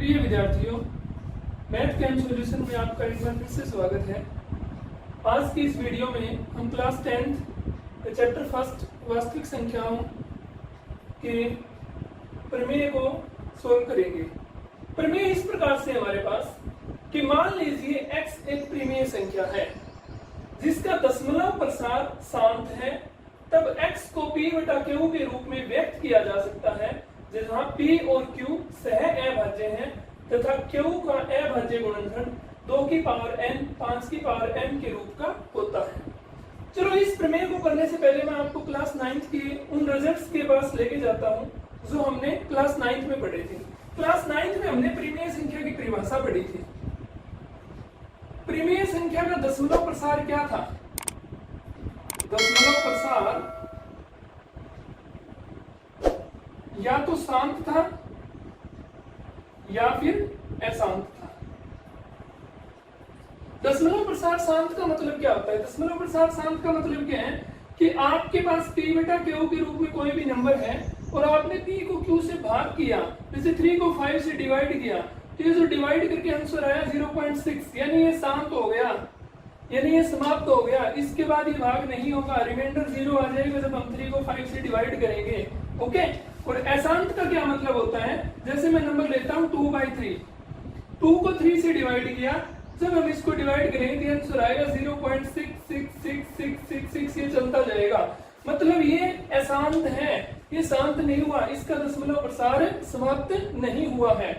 प्रिय विद्यार्थियों, math cam solution में आपका एक बार फिर से स्वागत है। आज की इस वीडियो में हम क्लास 10 चैप्टर फर्स्ट वास्तविक संख्याओं के प्रमेय को सोल्व करेंगे। प्रमेय इस प्रकार से हमारे पास कि मान लीजिए x एक प्रिमेय संख्या है जिसका दशमलव प्रसार शांत है, तब x को p बटा q के रूप में व्यक्त किया जा सकता है, जहां p और q सह अभाज्य हैं तथा q का अभाज्य गुणनखंड 2 की पावर n 5 की पावर m के रूप का होता है। चलो, इस प्रमेय को करने से पहले मैं आपको क्लास 9th के उन रिजल्ट्स के पास लेके जाता हूं जो हमने क्लास 9th में पढ़े थे। क्लास 9th में हमने प्रिमेय संख्या की परिभाषा पढ़ी थी। प्रिमेय संख्या का दशमलव प्रसार क्या था? दशमलव प्रसार या तो शांत था या फिर अशांत था। दशमलव प्रसार शांत का मतलब क्या होता है? दशमलव प्रसार शांत का मतलब क्या है कि आपके पास p बटा q के रूप में कोई भी नंबर है और आपने p को q से भाग किया, जैसे 3 को 5 से डिवाइड किया, तो ये जो डिवाइड करके आंसर आया 0.6, यानी ये शांत हो गया, यानी ये समाप्त हो गया। इसके बाद ये भाग नहीं होगा, रिमाइंडर 0 आ जाएगा जब हम 3 को 5 से डिवाइड करेंगे। ओके। और अशांत का क्या मतलब होता है? जैसे मैं नंबर लेता हूं 2/3, 2 को 3 से डिवाइड किया, जब हम इसको डिवाइड करेंगे तो आंसर आएगा 0.66666, ये चलता जाएगा। मतलब ये अशांत है, ये शांत नहीं हुआ, इसका दशमलव प्रसार समाप्त नहीं हुआ है।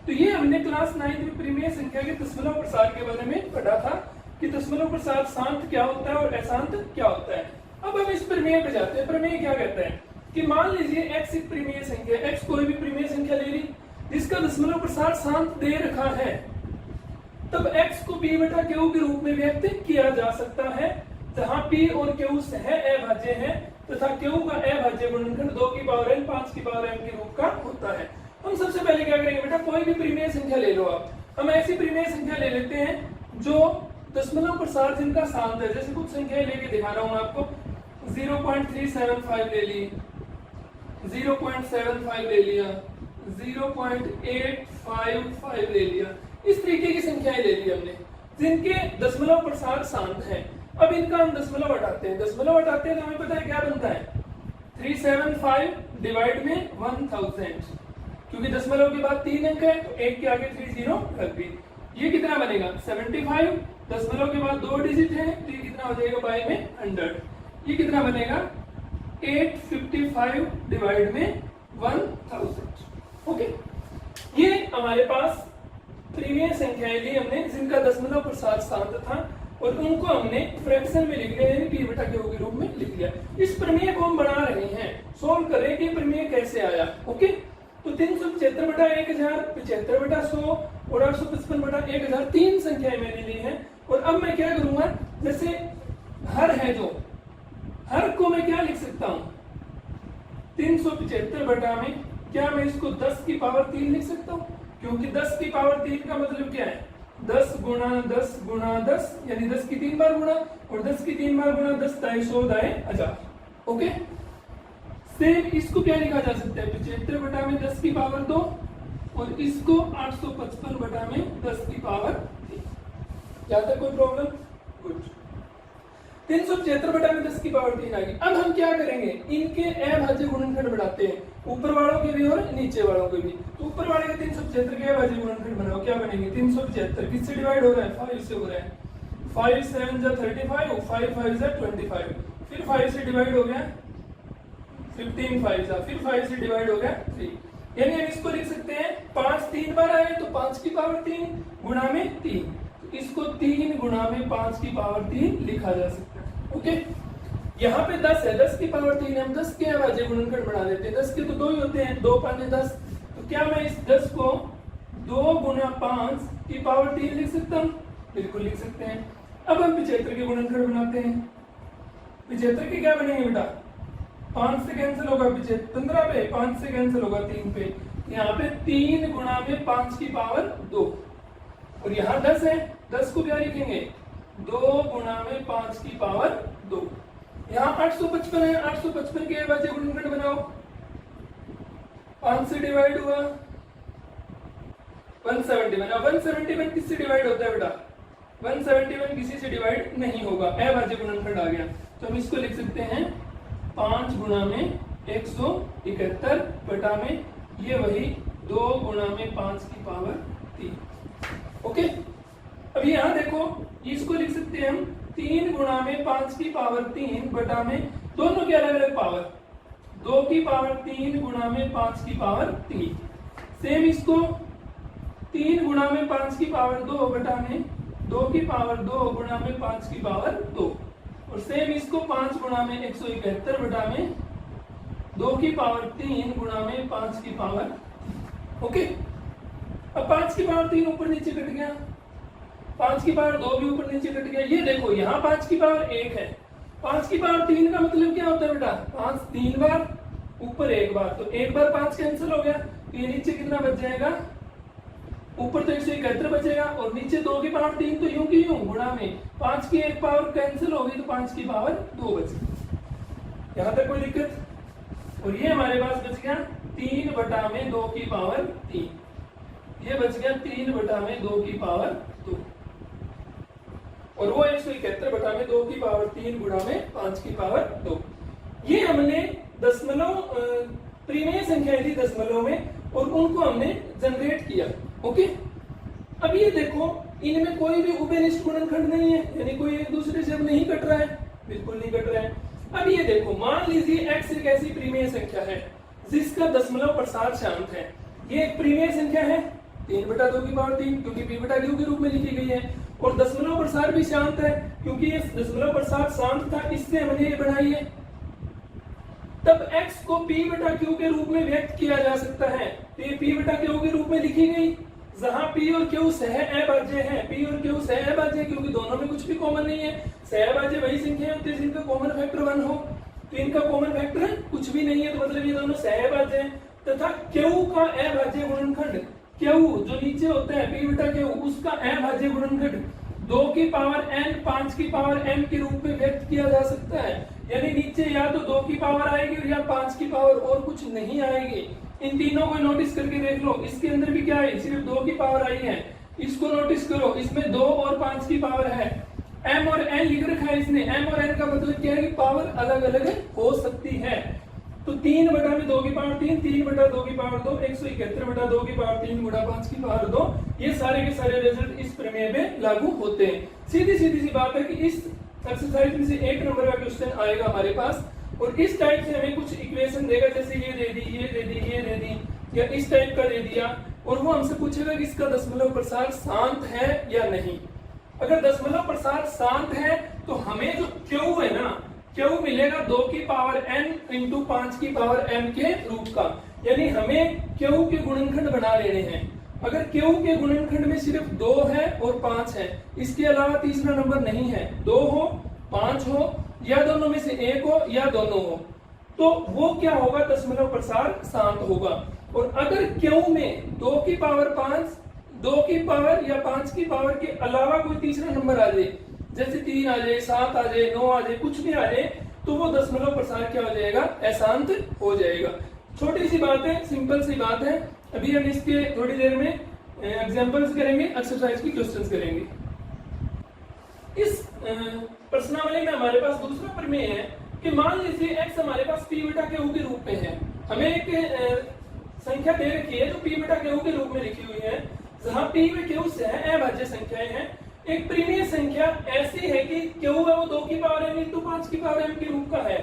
तो ये हमने क्लास 9 में प्रिमेय संख्या के दशमलव प्रसार के बारे में पढ़ा था कि दशमलव प्रसार शांत क्या होता है और अशांत क्या होता है। अब हम इस प्रमेय पे जाते हैं। प्रमेय क्या कहता है कि मान लीजिए x एक प्रिमेय संख्या, x कोई भी प्रिमेय संख्या ले ली जिसका दशमलव प्रसार शांत दे रखा है, तब x को p बटा q के रूप में व्यक्त किया जा सकता है, जहां p और q सह अभाज्य हैं तथा q का अभाज्य गुणनखंड 2 की पावर n 5 की पावर m के रूप का होता है। हम सबसे पहले क्या करेंगे बेटा, कोई भी प्रिमेय संख्या ले लो आप। हम ऐसी प्रिमेय संख्या ले लेते हैं जो दशमलव प्रसार जिनका शांत है। जैसे कुछ संख्याएं लेके दिखा रहा हूं आपको, 0.375 ले ली, 0.75 ले लिया, 0.855 ले लिया। इस तरीके की संख्याएं ले ली हमने जिनके दशमलव प्रसार शांत है। अब इनका हम दशमलव हटाते हैं। दशमलव हटाते हैं तो हमें पता है क्या बनता है, 375 डिवाइड में 1000, क्योंकि दशमलव के बाद 3 अंक है तो 1 के आगे 30 रख दी। ये कितना बनेगा 75, दशमलव के बाद 2 डिजिट है तो ये कितना हो जाएगा बाय में 100। ये कितना बनेगा 855 डिवाइड में 1000। ओके, ये हमारे पास प्रिमेय संख्याएं ली हमने जिनका दशमलव प्रसार शांत था और उनको हमने फ्रैक्शन में लिख लिया, यानी p बटा q के रूप में लिख लिया। इस प्रमेय को हम बना रहे हैं, सोल्व कर रहे हैं कि प्रमेय कैसे आया। ओके, तो 375 बटा 1000, 75 बटा 100 और 855 बटा 1000 तीन संख्याएं मैंने ली हैं। और अब मैं क्या करूंगा, जैसे हर है जो हर को मैं क्या लिख सकता हूं, 375 बटा में क्या मैं इसको 10 की पावर 3 लिख सकता हूं, क्योंकि 10 की पावर 3 का मतलब क्या है, 10 गुणा 10 गुणा 10, यानी 10 की 3 बार गुणा, और 10 की 3 बार गुणा 10 दाएं 100 दाएं 1000। ओके, सेम इसको क्या लिखा जा सकता है, 75 बटा में 10 की पावर 2 और इसको 855 बटा में 10 की पावर 3। क्या था कोई प्रॉब्लम? गुड। 375 बटा में 10 की पावर 3 आ गई। अब हम क्या करेंगे, इनके अभाज्य गुणनखंड बढ़ाते हैं, ऊपर वालों के भी और नीचे वालों के भी। तो ऊपर वाले के 375 के अभाज्य गुणनखंड बनाओ, क्या बनेंगे, 375 किससे डिवाइड हो रहा है, 5 से हो रहा है, 5 7 जा 35, 5 5 जा 25, फिर 5 से डिवाइड हो गया 15 5 जा, फिर 5 से डिवाइड हो गया 3। यानी हम इसको लिख सकते हैं 5 3 बार आए तो 5 की पावर 3 गुणा में 3, तो इसको 3 गुणा में 5 की पावर 3 लिखा जा सकता है। ओके, यहाँ पे 10 है, 10 की पावर 3 हम 10 के अभाज्य गुणनखंड बना देते हैं। 10 के तो 2 ही होते हैं, 2 5 10, तो क्या मैं इस 10 को 2 गुणा 5 की पावर 3 लिख सकता हूँ? बिल्कुल लिख सकते हैं। अब हम 75 के गुणनखंड बनाते हैं। 75 के क्या बनेंगे बेटा, 5 से कैंसिल होगा 15 पे, 5 से कैंसिल होगा 3 पे, यहाँ पे 3 गुणा में 5 की पावर 2, और यहाँ 10 है, 10 को क्या लिखेंगे, 2 गुणा में 5 की पावर 2। यहाँ 855 है, 855 के अभाज्य गुणनखंड बनाओ, 5 से डिवाइड हुआ, 171। अब 171 किससे डिवाइड होता है बेटा? 171 किसी से डिवाइड नहीं होगा, अभाज्य गुणनखंड आ गया। तो हम इसको लिख सकते हैं 5 गुणा में 171 बटा में ये वही 2 गुणा में 5 की पावर 3। ओके, अब यहाँ देखो इसको लिख सकते हैं हम 3 गुणा में 5 की पावर 3 बटा में दोनों के अलग अलग पावर 2 की पावर 3 गुणा में 5 की पावर 3। सेम इसको 3 गुणा में 5 की पावर 2 बटा में 2 की पावर 2 गुणा में 5 की पावर 2। और सेम इसको 5 गुणा में 171 बटा में 2 की पावर 3 गुणा में 5 की पावर। ओके, अब 5 की पावर 3 ऊपर नीचे कट गया, 5 की पावर 2 भी ऊपर नीचे कट गया। ये देखो यहाँ 5 की पावर 1 है, 5 की पावर 3 का मतलब क्या होता है बेटा? 5 3 बार, ऊपर 1 बार, तो 1 बार 5 कैंसिल हो गया, तो ये नीचे कितना बच जाएगा? ऊपर तो 171 बचेगा और नीचे 2 की पावर 3 तो यूं की यूं गुणा में 5 की 1 पावर कैंसिल होगी तो 5 की पावर 2 बची। यहां तक कोई दिक्कत? और ये हमारे पास बच गया 3 बटा में 2 की पावर 3, ये बच गया 3 बटा में 2 की पावर 2, और वो 171 बटा में 2 की पावर 3 गुणा में 5 की पावर 2। ये हमने दशमलव परिमेय संख्याएं थी दशमलव में, और उनको हमने जनरेट किया। ओके, अब ये देखो इनमें कोई भी उभयनिष्ठ गुणनखंड नहीं है, यानी कोई एक दूसरे से अब नहीं कट रहा है, बिल्कुल नहीं कट रहा है। अब ये देखो मान लीजिए x एक ऐसी परिमेय संख्या है जिसका दशमलव प्रसार शांत है। ये एक परिमेय संख्या है 3 बटा 2 की पावर 3, क्योंकि p बटा q के रूप में लिखी गई है, और दशमलव प्रसार भी शांत है क्योंकि ये दशमलव प्रसार शांत था, इससे हमने ये बढ़ाई है। तब x को p बटा q के रूप में व्यक्त किया जा सकता है, तो ये p बटा q के रूप में लिखी गई, जहां p और q सह अभाज्य है। p और q सह अभाज्य है क्योंकि दोनों में कुछ भी कॉमन नहीं है। सह अभाज्य वही संख्या होती है जिनका कॉमन फैक्टर 1 हो, तो इनका कॉमन फैक्टर कुछ भी नहीं है, तो मतलब ये दोनों सह अभाज्य हैं। तथा q का अभाज्य गुणनखंड q जो नीचे होता है p बटा q, उसका अभाज्य गुणनखंड 2 की पावर n 5 की पावर m के रूप में व्यक्त किया जा सकता है। यानी नीचे या तो 2 की पावर आएगी या 5 की पावर, और कुछ नहीं आएगी। इन तीनों को नोटिस करके देख लो, इसके अंदर भी क्या है? सिर्फ 2 की पावर आई है। इसको नोटिस करो, इसमें 2 और 5 की पावर है। m और n लिख रखा है इसने, m और n का मतलब क्या है कि पावर अलग अलग हो सकती है। तो 3 बटा में 2 की पावर 3, 3 बटा 2 की पावर 2, 171 बटा 2 की पावर 3 गुणा 5 की पावर 2, ये सारे के सारे रिजल्ट इस प्रमेय में लागू होते हैं। सीधी सीधी सी बात है कि इस एक्सरसाइज में से 1 नंबर का क्वेश्चन आएगा हमारे पास, और इस टाइप से हमें कुछ इक्वेशन देगा, जैसे ये दे दी, ये दे दी, ये दे दी, या इस टाइप का दे दिया, और वो हमसे पूछेगा कि इसका दशमलव प्रसार शांत है या नहीं। अगर दशमलव प्रसार शांत है तो हमें जो Q है ना, Q मिलेगा 2 की पावर n इंटू 5 की पावर m के रूप का, यानी हमें Q के गुणनखंड बना लेने हैं। अगर Q के गुणनखंड में सिर्फ 2 है और 5 है, इसके अलावा तीसरा नंबर नहीं है, 2 हो 5 हो या दोनों में से एक हो या दोनों हो, तो वो क्या होगा? दशमलव प्रसार शांत होगा। और अगर Q में 2 की पावर 5, 2 की पावर या 5 की पावर के अलावा कोई तीसरा नंबर आ जाए, जैसे 3 आ जाए, 7 आ जाए, 9 आ जाए, कुछ भी आ जाए, तो वो दशमलव प्रसार क्या हो जाएगा? अशांत हो जाएगा। छोटी सी बात है, सिंपल सी बात है। अभी हम इसके थोड़ी देर में एग्जांपल्स करेंगे, एक्सरसाइज की क्वेश्चंस करेंगे। इस प्रश्नावली में हमारे पास दूसरा प्रमेय है कि मान लीजिए x हमारे पास p बटा q के रूप में है। हमें एक संख्या दे रखी है जो p बटा q के रूप में लिखी हुई है, जहां p व q सह अभाज्य संख्याएं हैं। एक परिमेय संख्या ऐसी है कि q है वो 2 की पावर n इंटू 5 की पावर m के रूप का है,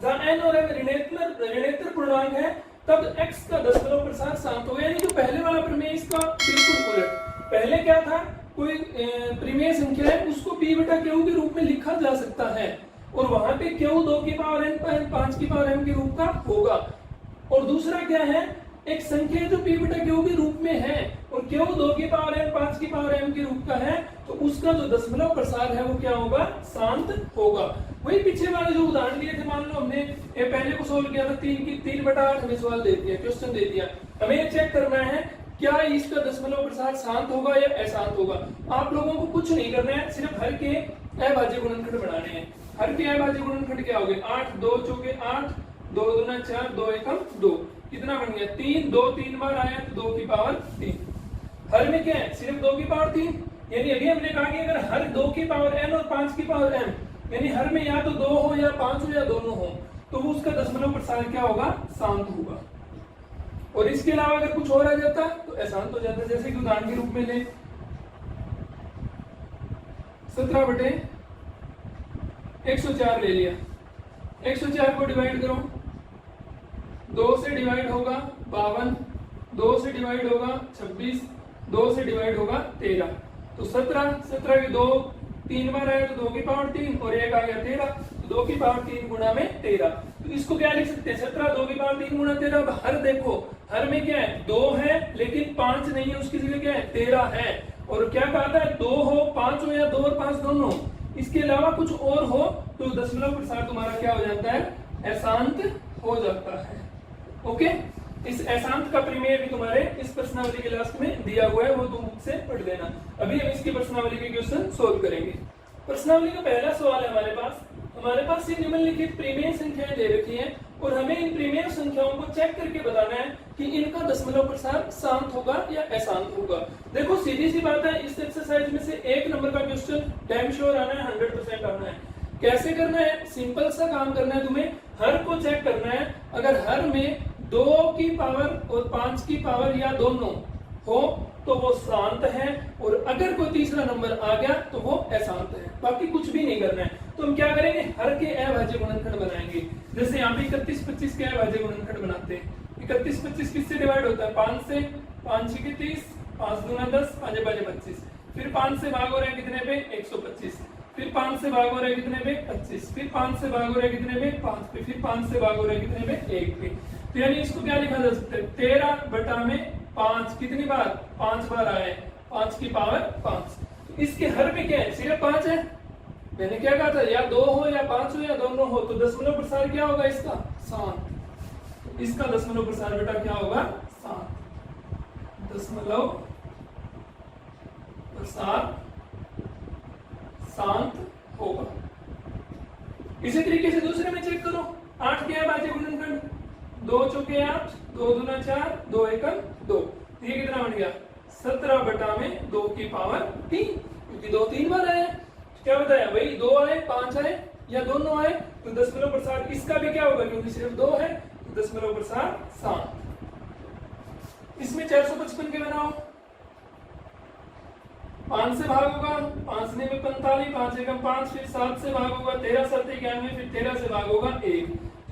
जहां n और m ऋणात्मक पूर्णांक है, तब x का दशमलव प्रसार शांत होगा। यानी जो पहले वाला प्रमेय इसका बिल्कुल उलट। पहले क्या था? कोई परिमेय संख्या है उसको p बटा q के रूप में लिखा जा सकता है, और वहां पे q 2 की पावर n 5 की पावर m के रूप का होगा। और दूसरा क्या है? एक संख्या जो p बटा q के रूप में है और q 2 की पावर n 5 की पावर m के रूप का है, तो उसका जो दशमलव प्रसार है वो क्या होगा? शांत होगा। वही पीछे वाले जो उदाहरण दिए थे, मान लो हमने ये पहले को सोल्व किया था, 3 बटा 8 हमें सवाल दे दिया, क्वेश्चन दे दिया, हमें ये चेक करना है क्या इसका दशमलव प्रसार शांत होगा या अशांत होगा। आप लोगों को कुछ नहीं करना है, सिर्फ हर के अभाज्य गुणनखंड बनाने हैं। हर के अभाज्य गुणनखंड क्या हो गए? 8 2 चौके 8, 2 दूना 4, 2 एकम 2, कितना बन गया? 3, 2 3 बार आया तो 2 की पावर 3। हर में क्या है, सिर्फ 2 की पावर 3। यानी अभी हमने कहा कि अगर हर 2 की पावर n और 5 की पावर m, यानी हर में या तो 2 हो या 5 हो या दोनों हो, तो वो उसका दशमलव प्रसार क्या होगा, शांत होगा। और इसके अलावा अगर कुछ और आ जाता तो अशांत हो जाता। जैसे कि उदाहरण के रूप में ले 17/104 ले लिया। 104 को डिवाइड करो, 2 से डिवाइड होगा 52, 2 से डिवाइड होगा 26, 2 से डिवाइड होगा 13। तो 17 के 2 3 बार आया तो 2 की पावर 3 और 1 आ गया 13, तो 2 की पावर 3 गुणा में 13। तो इसको क्या लिख सकते हैं, 17 2 की पावर 3 गुणा 13। अब हर देखो, हर में क्या है, 2 है लेकिन 5 नहीं है, उसकी जगह क्या है, 13 है। और क्या कहा था, 2 हो 5 हो या 2 और 5 दोनों, इसके अलावा कुछ और हो तो दशमलव प्रसार तुम्हारा क्या हो जाता है, अशांत हो जाता है। ओके, इस अशांत का प्रमेय भी तुम्हारे इस प्रश्नावली के लास्ट में दिया हुआ है, वो तुम बुक से पढ़ लेना। अभी हम इसकी प्रश्नावली के क्वेश्चन सोल्व करेंगे। प्रश्नावली का पहला सवाल है हमारे पास ये निम्नलिखित प्रीमेय संख्याएं दे रखी हैं और हमें इन प्रीमेय संख्याओं को चेक करके बताना है कि इनका दशमलव प्रसार शांत होगा या अशांत होगा। देखो सीधी सी बात है, इस एक्सरसाइज में से 1 नंबर का क्वेश्चन डैम श्योर आना है, 100% आना है। कैसे करना है, सिंपल सा काम करना है, तुम्हें हर को चेक करना है। अगर हर में 2 की पावर और 5 की पावर या दोनों हो तो वो शांत है, और अगर कोई तीसरा नंबर आ गया तो वो अशांत है। बाकी कुछ भी नहीं करना है। तो हम क्या करेंगे, हर के अभाज्य गुणनखंड बनाएंगे। जैसे यहाँ पे 31-25 के अभाज्य गुणनखंड बनाते हैं। 31-25 किससे डिवाइड होता है, 5 से, 5 6 30, 5 दूना 10, 5 5 25। फिर 5 से भाग हो रहा है कितने पे, 125। फिर 5 से भाग हो रहा है कितने पे, 25। फिर 5 से भाग हो रहा है कितने पे, 5 पे। फिर 5 से भाग हो रहा है कितने पे, 1 पे। तो यानी इसको क्या लिखा जा सकता है, 13/5 कितनी बार, 5 बार आए, 5 की पावर 5। इसके हर में क्या है, सिर्फ 5 है। मैंने क्या कहा था, या 2 हो या 5 हो या दोनों हो, तो दशमलव प्रसार क्या होगा इसका, शांत। इसका दशमलव प्रसार बेटा क्या होगा, शांत। दशमलव प्रसार शांत होगा। इसी तरीके से दूसरे में चेक करो, 8 के अभाज्य गुणनखंड, 2 चौके 8, 2 दूना 4, 2 एकम 2। ये कितना बन गया, 17/2 की पावर 3, क्योंकि 2 3 बार आए। क्या बताया भाई, 2 आए 5 आए या दोनों आए, तो दशमलव प्रसार इसका भी क्या होगा, क्योंकि सिर्फ 2 है तो दशमलव प्रसार शांत। इसमें 455 के बनाओ, 5 से भाग होगा, 5 ने में 45, 5 एकम 5, फिर 7 से भाग होगा, 13 7 91, फिर 13 से भाग होगा 1।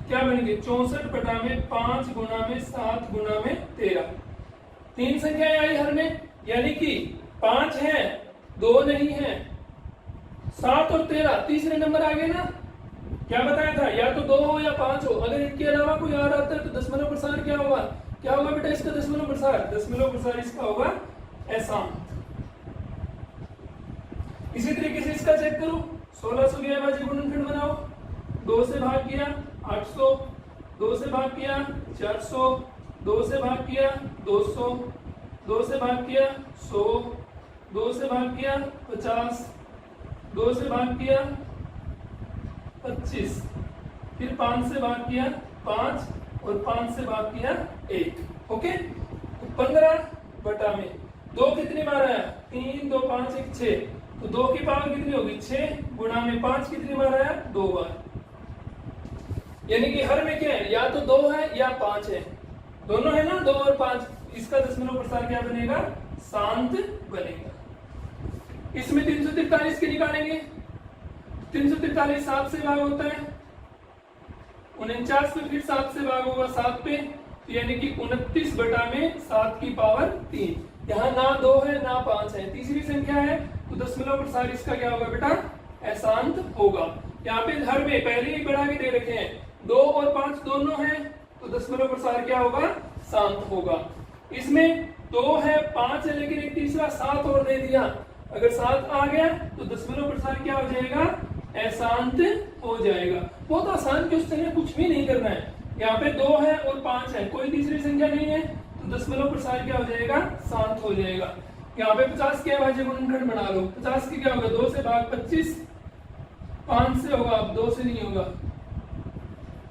क्या बनेंगे, 64/5 गुणा में 7 गुणा में 13। 3 संख्याएं आई हर में, यानी कि 5 है 2 नहीं है, 7 और 13 तीसरे नंबर आ गए ना। क्या बताया था, या तो 2 हो या 5 हो, अगर इनके अलावा कोई और आता है तो दशमलव प्रसार क्या होगा, क्या होगा बेटा इसका दशमलव प्रसार इसका होगा अशांत। इसी तरीके से इसका चेक करो, 1600 के अभाज्य गुणनखंड बनाओ। 2 से भाग किया 800, 2 से भाग किया 400, 2 से भाग किया 200, 2 से भाग किया 100, 2 से भाग किया 50, 2 से भाग किया 25, फिर 5 से भाग किया 5 और 5 से भाग किया 1। ओके, तो 15 में 2 कितनी बार आया, 3 2 5 1 6, तो 2 की पावर कितनी होगी, 6 गुणा में 5 कितनी बार आया, 2 बार। यानी कि हर में क्या है, या तो 2 है या 5 है, दोनों है ना, 2 और 5। इसका दशमलव प्रसार क्या बनेगा, शांत बनेगा। इसमें 343 के निकालेंगे, 343 7 से भाग होता है, 49 पे फिर 7 से भाग होगा 7 पे, यानी कि 29/7 की पावर 3। यहाँ ना 2 है ना 5 है, तीसरी संख्या है, तो दशमलव प्रसार इसका क्या होगा बेटा, अशांत होगा। यहाँ पे हर में पहले ही बढ़ा के दे रखे हैं, 2 और 5 दोनों हैं, तो दशमलव प्रसार क्या होगा, शांत होगा। इसमें 2 है 5 है लेकिन एक तीसरा 7 और दे दिया, अगर 7 आ गया तो दशमलव प्रसार क्या हो जाएगा, अशांत हो जाएगा। बहुत आसान क्वेश्चन है, कुछ भी नहीं करना है। यहाँ पे 2 है और 5 है, कोई तीसरी संख्या नहीं है, तो दशमलव प्रसार क्या हो जाएगा, शांत हो जाएगा। यहाँ पे 50 के अभाज्य गुणनखंड बना लो, 50 की क्या होगा, 2 से भाग 25, 5 से होगा, अब 2 से नहीं होगा,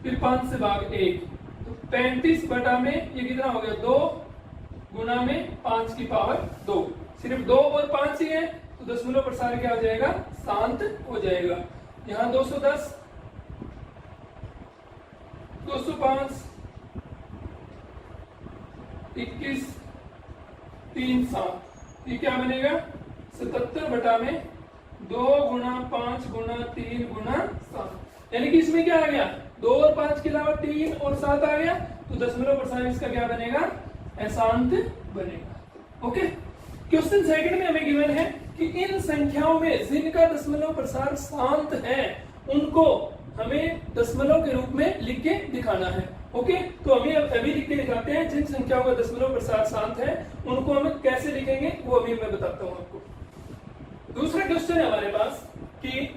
फिर 5 से भाग 1, तो 35 बटा में ये कितना हो गया, 2 गुणा में 5 की पावर 2। सिर्फ 2 और 5 ही है तो दशमलव प्रसार क्या हो जाएगा, शांत हो जाएगा। यहाँ 210, 205, 21, 3, 7, ये क्या बनेगा 77 बटा में 2 गुणा 5 गुणा 3 गुणा 7। यानी कि इसमें क्या आ गया, 2 और 5 के अलावा 3 और 7 आ गया, तो दशमलव प्रसार इसका क्या बनेगा, अशांत बनेगा। ओके, क्वेश्चन सेकंड में हमें गिवन है कि इन संख्याओं में जिनका दशमलव प्रसार शांत है उनको हमें दशमलव के रूप में लिख के दिखाना है। ओके, तो हमें अभी लिख के दिखाते हैं जिन संख्याओं का दशमलव प्रसार शांत है उनको हम कैसे लिखेंगे वो अभी मैं बताता हूं आपको। दूसरा क्वेश्चन है हमारे पास कि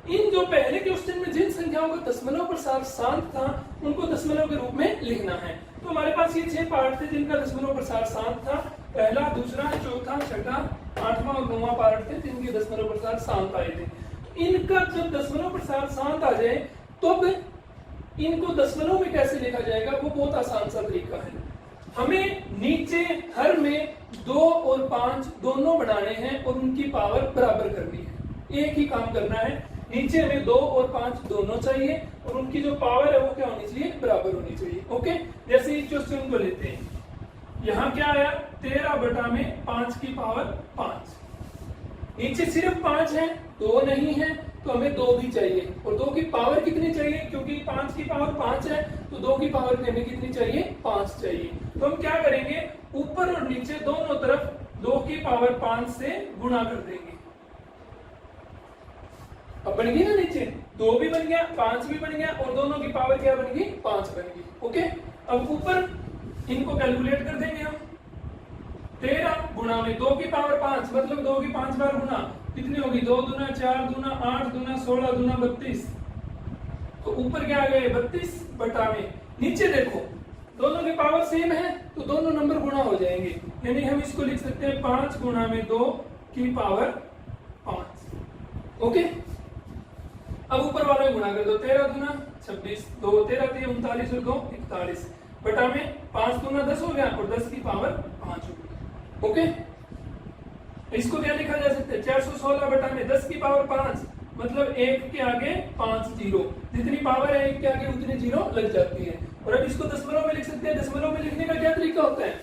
इन जो पहले क्वेश्चन में जिन संख्याओं का दशमलव प्रसार शांत था उनको दशमलव के रूप में लिखना है। तो हमारे पास ये 6 पार्ट थे जिनका दशमलव प्रसार शांत था, पहला, दूसरा, चौथा, छठा, 8वां और 9वां पार्ट थे जिनके दशमलव प्रसार शांत आए थे। तो इनका जब दशमलव प्रसार शांत आ जाए तब इनको दशमलव में कैसे लिखा जाएगा वो बहुत आसान सा तरीका है। हमें नीचे हर में 2 और 5 दोनों बनाने हैं और उनकी पावर बराबर करनी है। एक ही काम करना है, नीचे हमें 2 और 5 दोनों चाहिए और उनकी जो पावर है वो क्या होनी चाहिए, बराबर होनी चाहिए। ओके, जैसे इस क्वेश्चन को लेते हैं, यहाँ क्या आया 13 बटा में 5 की पावर 5। नीचे सिर्फ 5 है, 2 नहीं है, तो हमें 2 भी चाहिए और 2 की पावर कितनी चाहिए, क्योंकि 5 की पावर 5 है तो 2 की पावर हमें कितनी चाहिए, 5 चाहिए। तो हम क्या करेंगे, ऊपर और नीचे दोनों तरफ 2 की पावर 5 से गुणा कर देंगे। अब बन गई ना, नीचे 2 भी बन गया, 5 भी बन गया और दोनों की पावर क्या बन गई, 5 बन गई। ओके, अब ऊपर इनको कैलकुलेट कर देंगे हम। 13 गुणा में 2 की पावर 5 मतलब 2 की 5 बार गुणा कितनी होगी, 2 दूना 4 दूना 8 दूना 16 दूना 32। तो ऊपर क्या आ गए 32 बटा में, नीचे देखो दोनों की पावर सेम है तो दोनों नंबर गुणा हो जाएंगे, यानी हम इसको लिख सकते हैं 5 गुणा में 2 की पावर 5। ओके, अब ऊपर वाला में गुणा कर दो, 13 दूना 26, 2 13 3 39 और 2 41 बटा में 5 दूना 10 हो गया और 10 की पावर 5 हो गई। ओके, इसको क्या लिखा जा सकता है, 416 बटा में 10 की पावर 5 मतलब 1 के आगे 5 जीरो, जितनी पावर है 1 के आगे उतनी जीरो लग जाती है। और अब इसको दशमलव में लिख सकते हैं। दशमलव में लिखने का क्या तरीका होता है,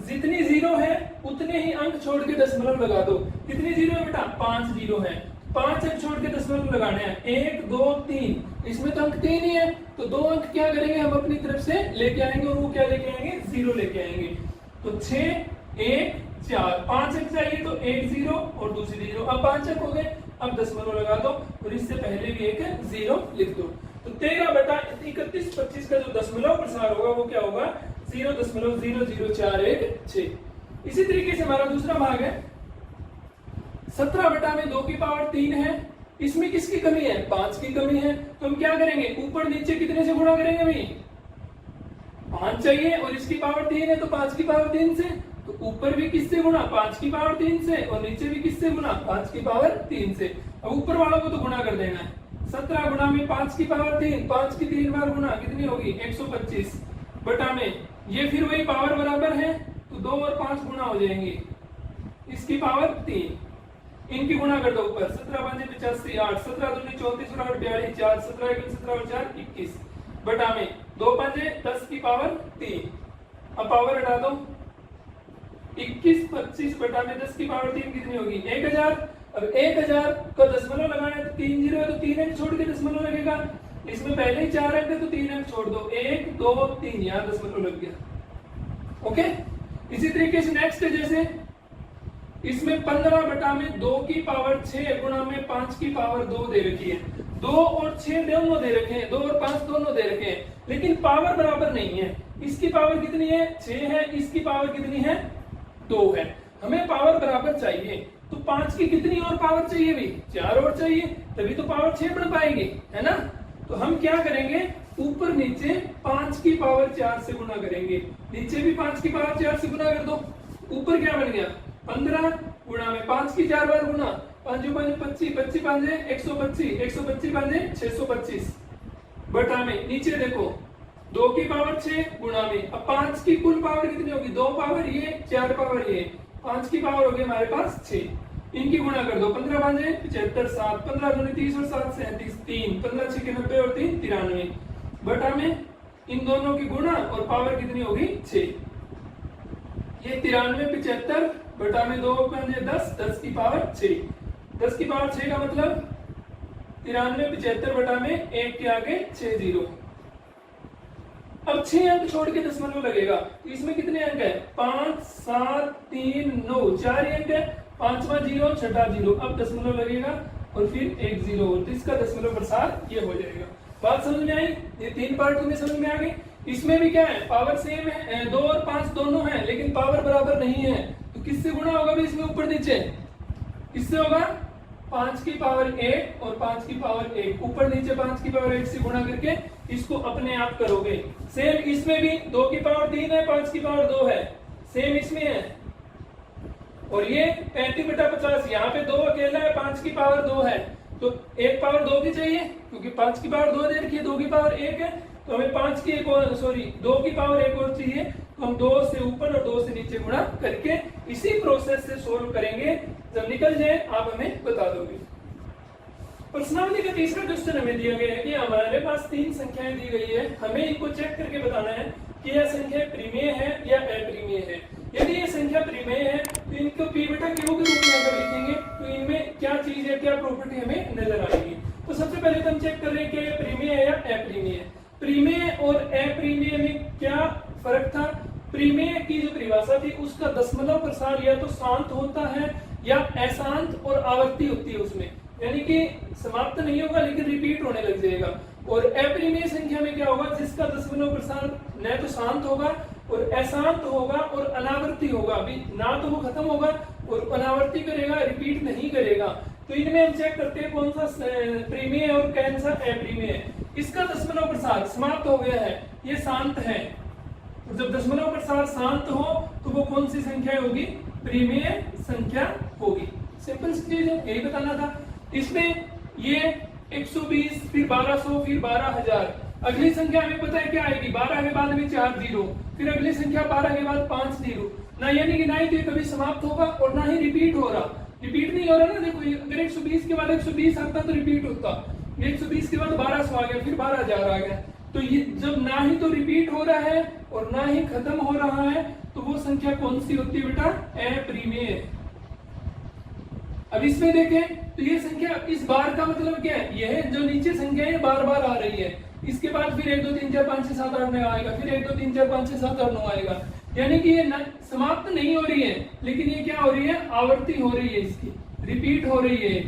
जितनी जीरो है उतने ही अंक छोड़ के दशमलव लगा दो। कितनी जीरो है बेटा, 5 जीरो है, 5 अंक छोड़ के दशमलव लगाने हैं, 1 2 3, इसमें तो अंक 3 ही है तो 2 अंक क्या करेंगे हम अपनी तरफ से लेके आएंगे और वो क्या लेके आएंगे, 0 लेके आएंगे। तो 6 1 4, 5 अंक चाहिए तो 1 0 और दूसरी 0, अब 5 अंक हो गए, अब दशमलव लगा दो और इससे पहले भी एक 0 लिख दो। तो 13 बटा 31 25 का जो दशमलव प्रसार होगा वो क्या होगा, 0.00416। इसी तरीके से हमारा दूसरा भाग है 17 बटा में 2 की पावर 3 है, इसमें किसकी कमी है, 5 की कमी है। तो हम क्या करेंगे, ऊपर नीचे कितने से गुणा करेंगे भाई, 5 चाहिए और इसकी पावर 3 है तो 5 की पावर 3 से, तो ऊपर भी किससे गुणा, 5 की पावर 3 से और नीचे भी किससे गुणा, 5 की पावर 3 से। अब ऊपर वालों को तो गुणा कर देना है, 17 गुणा में 5 की पावर 3, 5 की 3 बार गुणा कितनी होगी, 125 बटा में ये फिर वही पावर बराबर है तो 2 और 5 गुणा हो जाएंगे, इसकी पावर 3, इनकी गुणा कर दो ऊपर, 17 5 85 8, 17 दूनी 34 और 8 42 4, 17 1 17 और 4 21 बटा में 2 5 10 की पावर 3। अब पावर हटा दो, 21 25 बटा में 10 की पावर 3 कितनी होगी, 1000। अब 1000 का दशमलव लगाना है तो 3 जीरो है तो 3 अंक छोड़ के दशमलव लगेगा, इसमें पहले ही 4 अंक है तो 3 अंक छोड़ दो, 1 2 3 यहाँ दशमलव लग गया। ओके, इसी तरीके से नेक्स्ट है, जैसे इसमें 15 बटा में 2 की पावर 6 गुणा में 5 की पावर 2 दे रखी है, 2 और 6 दोनों दे रखे हैं, 2 और 5 दोनों दे रखे हैं, लेकिन पावर बराबर नहीं है। इसकी पावर कितनी है, 6 है, इसकी पावर कितनी है, 2 है। हमें पावर बराबर चाहिए तो 5 की कितनी और पावर चाहिए भी, 4 और चाहिए, तभी तो पावर 6 बन पाएगी, है ना। तो हम क्या करेंगे, ऊपर नीचे 5 की पावर 4 से गुणा करेंगे, नीचे भी 5 की पावर 4 से गुणा कर दो। ऊपर क्या बन गया, 15 गुणा में 5 की 4 बार गुणा, 5 5 25 25 5 125 125 5 625 बटा में नीचे देखो 2 की पावर 6 गुणा में, अब 5 की कुल पावर कितनी होगी, 2 पावर ये 4 पावर ये, 5 की पावर होगी हमारे पास 6, इनकी गुणा कर दो, 15 5 75, 7 15 दूनी 30 और 7 37, 3 15 6 90 और 3 93, बटा में इन दोनों की गुणा और पावर कितनी होगी 6, ये 93 75 बटा में 2 5 10, 10 की पावर 6, 10 की पावर 6 का मतलब 93 75 बटा में 1 के आगे 6 0। अब 6 अंक छोड़ के दशमलव लगेगा, तो इसमें कितने अंक है, 5 7 3 9, 4 अंक है, 5वां 0 छठा 0, अब दशमलव लगेगा और फिर 1 0, तो इसका दशमलव प्रसार ये हो जाएगा। बात समझ में आई, ये 3 पार्ट तुम्हें समझ में आ गई। इसमें भी क्या है, पावर सेम है, 2 और 5 दोनों है, लेकिन पावर बराबर नहीं है, तो किससे गुणा होगा भी इसमें ऊपर नीचे, किससे होगा, 5 की पावर 1 और 5 की पावर 1, ऊपर नीचे 5 की पावर 1 से गुणा करके इसको अपने आप करोगे। सेम इसमें भी 2 की पावर 3 है, 5 की पावर 2 है, सेम इसमें है, और ये 35 बटा 50, यहाँ पे 2 अकेला है, 5 की पावर 2 है, तो 1 पावर 2 की चाहिए, क्योंकि 5 की पावर 2 दे रखी है, 2 की पावर 1 है, तो हमें 5 की 2 की पावर 1 और चाहिए, तो हम 2 से ऊपर और 2 से नीचे गुणा करके इसी प्रोसेस से सोल्व करेंगे। जब निकल जाए आप हमें बता दोगे। प्रश्नावली का तीसरा क्वेश्चन हमें दिया गया है कि हमारे पास 3 संख्याएं दी गई है, हमें इनको चेक करके बताना है कि यह संख्या प्रीमेय है या अप्रीमेय है। यदि ये संख्या प्रीमेय है तो इनको p बटा q के रूप में अगर लिखेंगे तो इनमें क्या चीज है, क्या प्रॉपर्टी हमें नजर आएगी। तो सबसे पहले तो हम चेक कर रहे हैं कि ये प्रीमेय है या अप्रीमेय। प्रीमेय और अप्रीमेय में क्या फर्क था, प्रीमेय की जो परिभाषा थी उसका दशमलव प्रसार या तो शांत होता है या अशांत और आवर्ती होती है उसमें, यानी कि समाप्त नहीं होगा लेकिन रिपीट होने लग जाएगा। और अप्रीमेय संख्या में क्या होगा, जिसका दशमलव प्रसार न तो शांत होगा और अशांत होगा और अनावर्ती होगा, अभी ना तो वो खत्म होगा और अनावर्ती करेगा, रिपीट नहीं करेगा। तो इनमें हम चेक करते हैं कौन सा प्रीमेय और कौन सा अप्रीमेय है। इसका दशमलव प्रसार समाप्त हो गया है, ये शांत है, और जब दशमलव प्रसार शांत हो तो वो कौन सी संख्या होगी, प्रीमेय संख्या होगी। सिंपल चीज है, यही बताना था। इसमें ये 120 फिर 1200 फिर 12000, अगली संख्या हमें पता है क्या आएगी, 12 के बाद में 4 0, फिर अगली संख्या 12 के बाद 5 0, ना यानी कि ना ही तो ये कभी समाप्त होगा और ना ही रिपीट हो रहा, रिपीट नहीं हो रहा ना। देखो अगर 120 के बाद 120 आता तो रिपीट होता, 120 के बाद 1200 आ गया, फिर 12000 आ गया, तो ये जब ना ही तो रिपीट हो रहा है और ना ही खत्म हो रहा है तो वो संख्या कौन सी होती है बेटा, अप्रीमेय। अब इसमें देखें तो ये संख्या, इस बार का मतलब क्या है, यह जो नीचे संख्या है बार बार आ रही है, इसके बाद फिर 1 2 3 4 5 6 7 8 9 आएगा, फिर 1 2 3 4 5 6 7 8 9 आएगा, यानी कि ये समाप्त नहीं हो रही है, लेकिन ये क्या हो रही है, आवर्ती हो रही है, इसकी रिपीट हो रही है।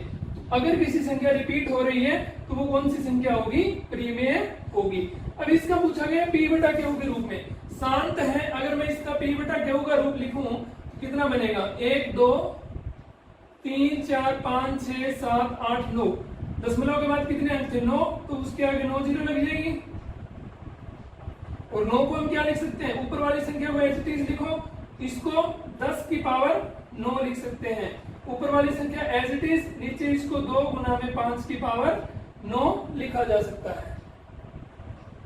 अगर किसी संख्या रिपीट हो रही है तो वो कौन सी संख्या होगी, प्रीमेय होगी। अब इसका पूछा गया p बटा q के रूप में, शांत है, अगर मैं इसका p बटा q का रूप लिखूं तो कितना बनेगा, 1 2 3 4 5 6 7 8 9, दशमलव के बाद कितने अंक थे, 9, तो उसके आगे 9 0 लग जाएगी, और 9 को हम क्या लिख सकते हैं, ऊपर वाली संख्या को एज इट इज लिखो, इसको 10 की पावर 9 लिख सकते हैं, ऊपर वाली संख्या एज इट इज, नीचे इसको 2 गुना में 5 की पावर 9 लिखा जा सकता है।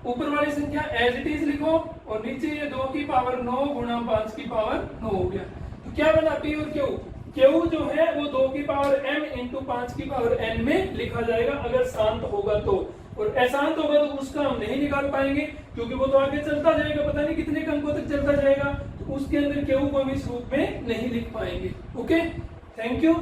ऊपर वाली संख्या एज इट इज लिखो और नीचे ये 2 की पावर 9 गुना 5 की पावर 9 हो गया। तो क्या बना, p और q, q जो है वो 2 की पावर m इंटू 5 की पावर n में लिखा जाएगा अगर शांत होगा तो, और अशांत होगा तो उसका हम नहीं निकाल पाएंगे क्योंकि वो तो आगे चलता जाएगा, पता नहीं कितने अंकों तक चलता जाएगा, तो उसके अंदर q को हम इस रूप में नहीं लिख पाएंगे। Okay, thank you.